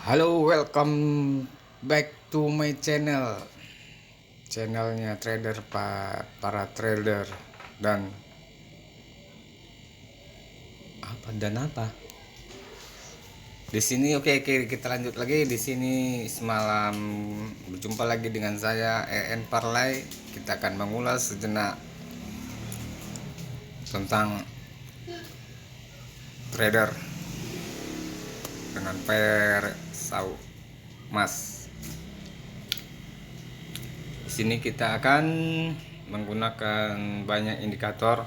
Halo, welcome back to my channel. Channelnya trader para trader dan apa? Di sini oke, kita lanjut lagi. Di sini semalam berjumpa lagi dengan saya EN Parlay. Kita akan mengulas sejenak tentang trader dengan pair sau mas. Di sini kita akan menggunakan banyak indikator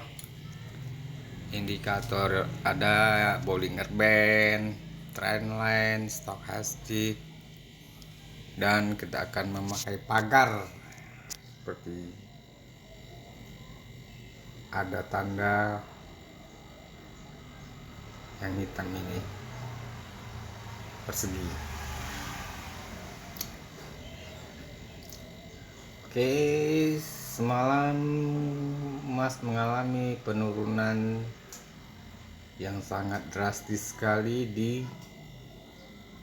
ada Bollinger Band, Trendline, Stochastic, dan kita akan memakai pagar seperti ada tanda yang hitam ini persegi. Oke, semalam Mas mengalami penurunan yang sangat drastis sekali di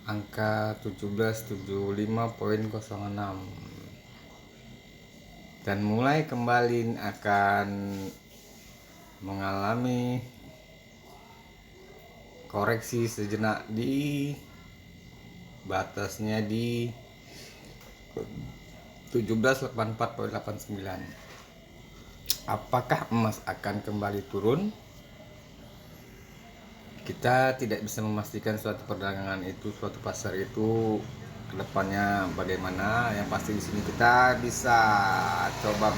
angka 1775.06 dan mulai kembali akan mengalami koreksi sejenak di batasnya di 1784.89. Apakah emas akan kembali turun? Kita tidak bisa memastikan suatu perdagangan itu, suatu pasar itu kedepannya bagaimana. Yang pasti di sini kita bisa coba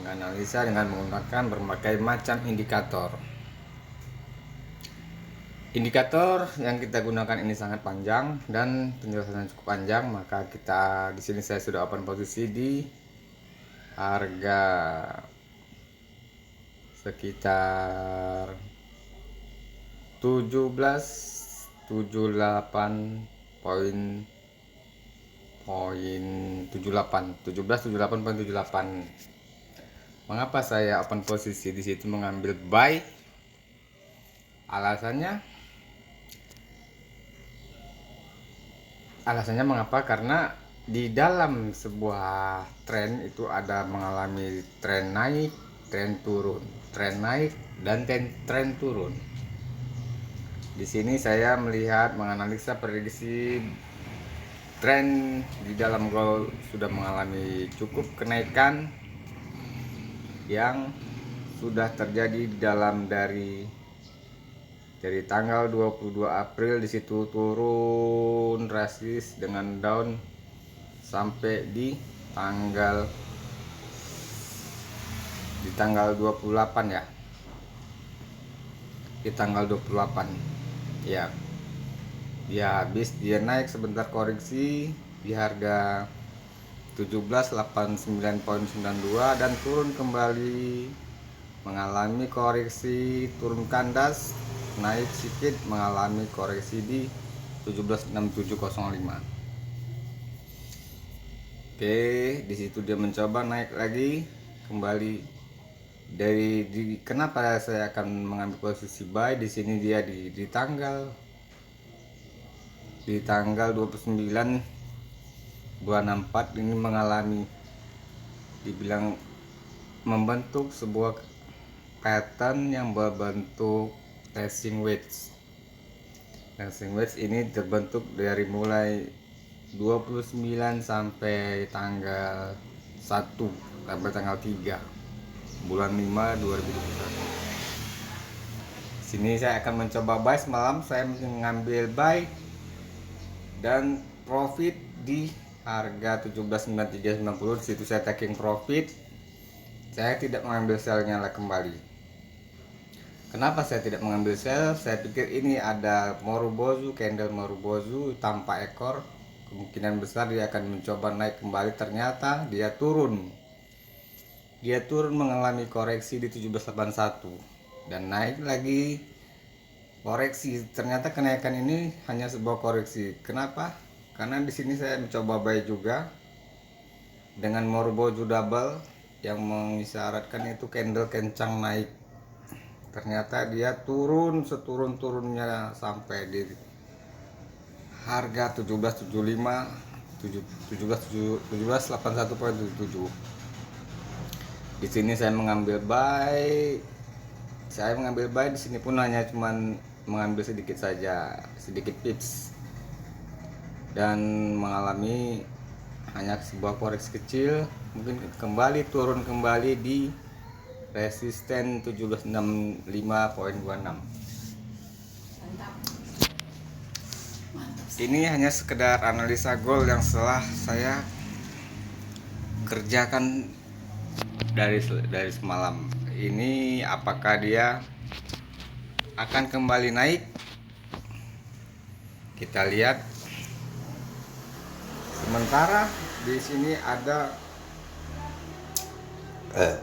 menganalisa dengan menggunakan berbagai macam indikator. Indikator yang kita gunakan ini sangat panjang dan penjelasannya cukup panjang, maka kita di sini saya sudah open posisi di harga sekitar 1778.78. Mengapa saya open posisi di situ mengambil buy? Alasannya mengapa? Karena di dalam sebuah tren itu ada mengalami tren naik, tren turun, tren naik dan tren turun. Di sini saya melihat menganalisa prediksi tren di dalam gold sudah mengalami cukup kenaikan yang sudah terjadi di dalam dari tanggal 22 April. Di situ turun drastis dengan down sampai di tanggal 28 ya. Di tanggal 28 ya. Dia naik sebentar koreksi di harga 1789.92 dan turun kembali mengalami koreksi, turun kandas, naik sedikit mengalami koreksi di 176705. Oke, di situ dia mencoba naik lagi kembali kenapa saya akan mengambil posisi buy di sini. Dia di tanggal 29 bulan 4 ini mengalami dibilang membentuk sebuah pattern yang berbentuk testing wedge. Testing wedge ini terbentuk dari mulai 29 sampai tanggal 1 sampai tanggal 3 bulan 5 2021. Sini saya akan mencoba buy. Semalam saya mengambil buy dan profit di harga 1793.90. Di situ saya taking profit. Saya tidak mengambil sell-nya kembali. Kenapa saya tidak mengambil sell? Saya pikir ini ada Marubozu, candle Marubozu tanpa ekor. Kemungkinan besar dia akan mencoba naik kembali. Ternyata dia turun mengalami koreksi di 1781 dan naik lagi koreksi. Ternyata kenaikan ini hanya sebuah koreksi. Kenapa? Karena di sini saya mencoba buy juga dengan Marubozu double yang mengisyaratkan itu candle kencang naik. Ternyata dia turun seturun-turunnya sampai di harga 1775 1781,77. Di sini saya mengambil buy. Di sini pun hanya cuman mengambil sedikit saja, sedikit pips, dan mengalami hanya sebuah koreksi kecil, mungkin kembali turun kembali di resisten 1765,26. Ini hanya sekedar analisa gold yang setelah saya kerjakan dari semalam. Ini apakah dia akan kembali naik? Kita lihat. Sementara di sini ada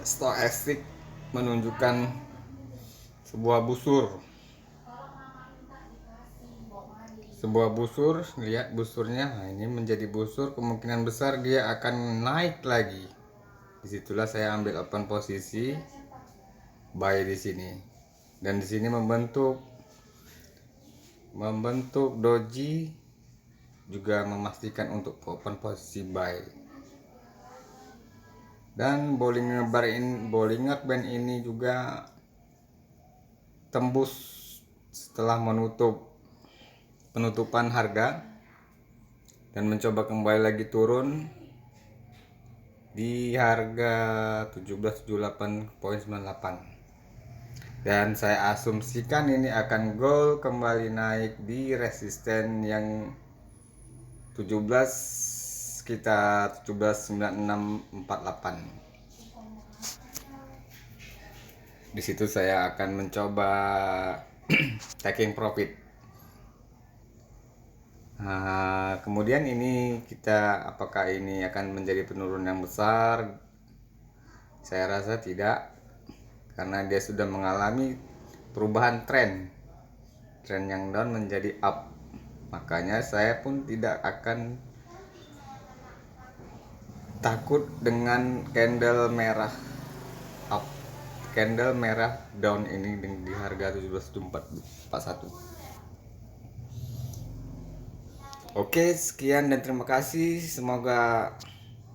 stochastic menunjukkan sebuah busur. Lihat busurnya. Nah, ini menjadi busur, kemungkinan besar dia akan naik lagi. Disitulah saya ambil open posisi buy di sini, dan di sini membentuk doji, juga memastikan untuk open posisi buy. Dan Bollinger Band ini juga tembus setelah penutupan harga dan mencoba kembali lagi turun di harga 1778,98. dan saya asumsikan ini akan gold kembali naik di resisten yang 179648. Di situ saya akan mencoba taking profit. Nah, kemudian ini apakah ini akan menjadi penurunan yang besar? Saya rasa tidak, karena dia sudah mengalami perubahan tren yang down menjadi up. Makanya saya pun tidak akan takut dengan candle merah up, candle merah down ini di harga 17.41. Oke, sekian dan terima kasih. Semoga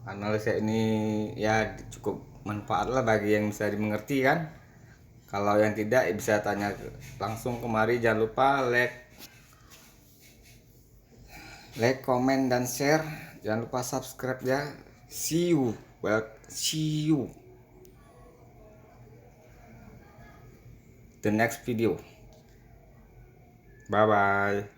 analisa ini ya cukup manfaat lah bagi yang bisa dimengerti kan. Kalau yang tidak bisa tanya langsung kemari. Jangan lupa like, comment dan share. Jangan lupa subscribe ya. See you the next video. Bye bye.